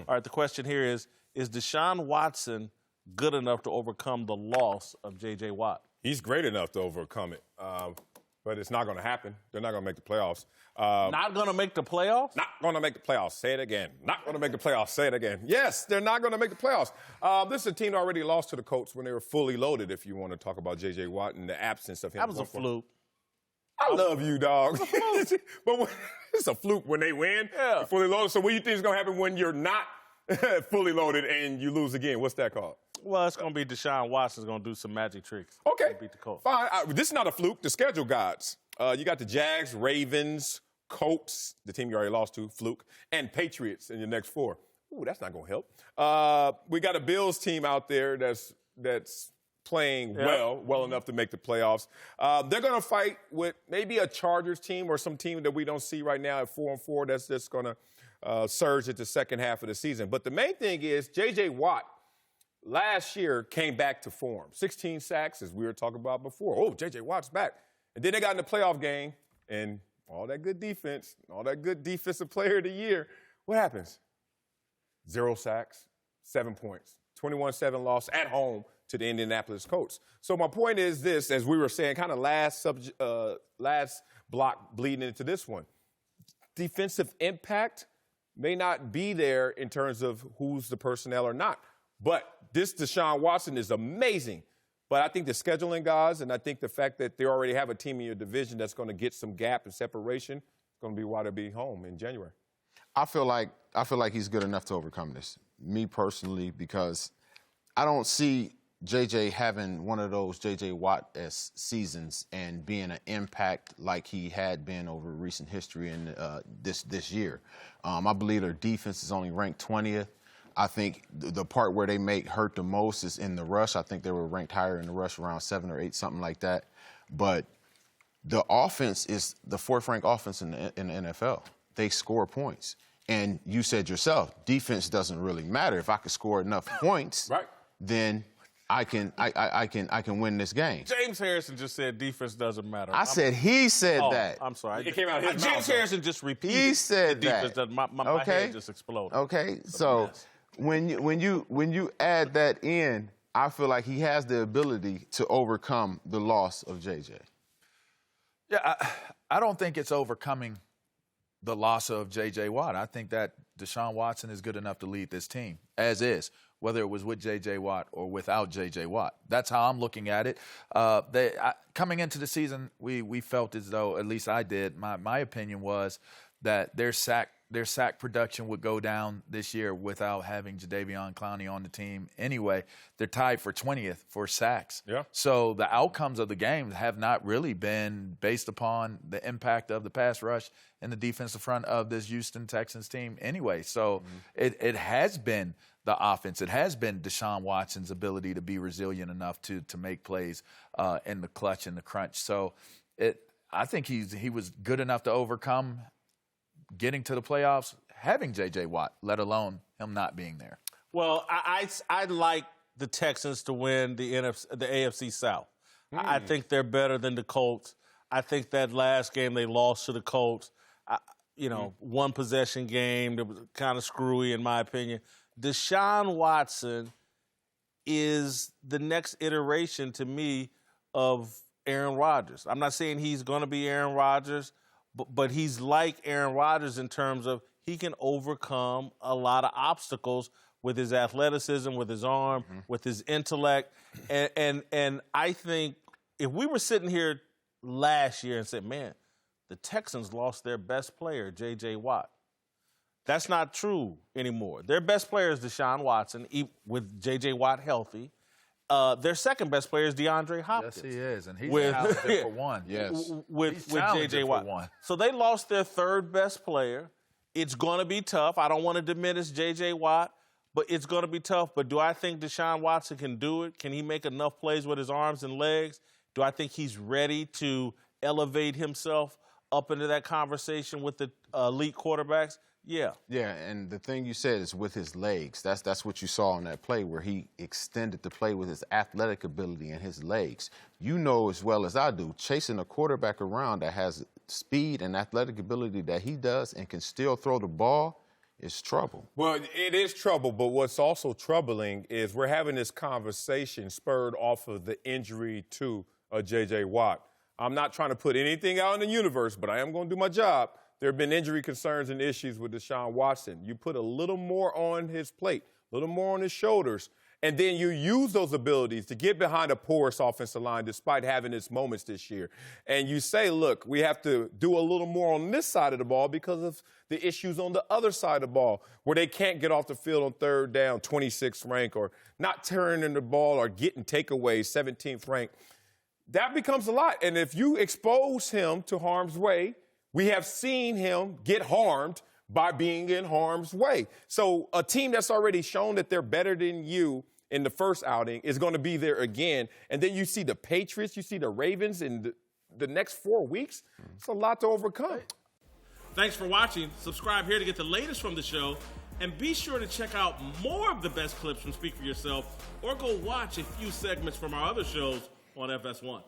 All right, the question here is Deshaun Watson good enough to overcome the loss of J.J. Watt? He's great enough to overcome it, but it's not going to happen. They're not going to make the playoffs. Not going to make the playoffs? Not going to make the playoffs. Say it again. Not going to make the playoffs. Say it again. Yes, they're not going to make the playoffs. This is a team that already lost to the Colts when they were fully loaded, if you want to talk about J.J. Watt and the absence of him. That was a fluke. I love you, dog. But it's a fluke when they win. Yeah. Fully loaded. So what do you think is going to happen when you're not fully loaded and you lose again? What's that called? Well, it's going to be Deshaun Watson's going to do some magic tricks. Okay. Beat the Colts. Fine. This is not a fluke. The schedule gods. You got the Jags, Ravens, Colts, the team you already lost to, fluke, and Patriots in your next four. Ooh, that's not going to help. We got a Bills team out there that's playing well enough to make the playoffs. They're going to fight with maybe a Chargers team or some team that we don't see right now at 4-4 that's just going to surge at the second half of the season. But the main thing is J.J. Watt last year came back to form. 16 sacks, as we were talking about before. Oh, J.J. Watt's back. And then they got in the playoff game, and all that good defense, all that good defensive player of the year, what happens? 0 sacks, 7 points, 21-7 loss at home to the Indianapolis Colts. So my point is this, as we were saying, kind of last block bleeding into this one. Defensive impact may not be there in terms of who's the personnel or not. But this Deshaun Watson is amazing. But I think the scheduling guys, and I think the fact that they already have a team in your division that's going to get some gap and separation, is going to be why they'll be home in January. I feel like he's good enough to overcome this. Me personally, because I don't see J.J. having one of those J.J. Watt-esque seasons and being an impact like he had been over recent history in this year. I believe their defense is only ranked 20th. I think the part where they make hurt the most is in the rush. I think they were ranked higher in the rush, around 7 or 8, something like that. But the offense is the 4th-ranked offense in the NFL. They score points. And you said yourself, defense doesn't really matter. If I could score enough points, then I can win this game. James Harrison just said defense doesn't matter. I said he said that. I'm sorry. It came out of his mouth. James Harrison just repeated. He said defense that. My head just exploded. Okay, so when you add that in, I feel like he has the ability to overcome the loss of JJ. Yeah, I don't think it's overcoming the loss of J.J. Watt. I think that Deshaun Watson is good enough to lead this team, as is, whether it was with J.J. Watt or without J.J. Watt. That's how I'm looking at it. Coming into the season, we felt as though, at least I did, my opinion was that their sack production would go down this year without having Jadeveon Clowney on the team. Anyway, they're tied for 20th for sacks. Yeah. So the outcomes of the game have not really been based upon the impact of the pass rush and the defensive front of this Houston Texans team anyway. So it has been the offense. It has been Deshaun Watson's ability to be resilient enough to make plays in the clutch and the crunch. So I think he was good enough to overcome getting to the playoffs, having J.J. Watt, let alone him not being there. Well, I'd like the Texans to win the AFC South. I think they're better than the Colts. I think that last game they lost to the Colts, one possession game that was kind of screwy in my opinion. Deshaun Watson is the next iteration to me of Aaron Rodgers. I'm not saying he's going to be Aaron Rodgers, but he's like Aaron Rodgers in terms of he can overcome a lot of obstacles with his athleticism, with his arm, with his intellect. And I think if we were sitting here last year and said, man, the Texans lost their best player, J.J. Watt. That's not true anymore. Their best player is Deshaun Watson, with J.J. Watt healthy. Their second best player is DeAndre Hopkins. Yes, he is, and he's talented for one. Yes, with J.J. Watt. So they lost their third best player. It's going to be tough. I don't want to diminish J.J. Watt, but it's going to be tough. But do I think Deshaun Watson can do it? Can he make enough plays with his arms and legs? Do I think he's ready to elevate himself up into that conversation with the elite quarterbacks? Yeah. Yeah, and the thing you said is with his legs. That's what you saw on that play where he extended the play with his athletic ability and his legs. You know as well as I do, chasing a quarterback around that has speed and athletic ability that he does and can still throw the ball it's trouble. Well, it is trouble, but what's also troubling is we're having this conversation spurred off of the injury to J.J. Watt. I'm not trying to put anything out in the universe, but I am going to do my job. There have been injury concerns and issues with Deshaun Watson. You put a little more on his plate, a little more on his shoulders, and then you use those abilities to get behind a porous offensive line despite having its moments this year. And you say, look, we have to do a little more on this side of the ball because of the issues on the other side of the ball where they can't get off the field on third down, 26th rank, or not turning the ball or getting takeaways, 17th rank. That becomes a lot. And if you expose him to harm's way, we have seen him get harmed by being in harm's way. So a team that's already shown that they're better than you in the first outing is going to be there again. And then you see the Patriots, you see the Ravens in the next 4 weeks. It's a lot to overcome. Thanks for watching. Subscribe here to get the latest from the show. And be sure to check out more of the best clips from Speak For Yourself or go watch a few segments from our other shows on FS1.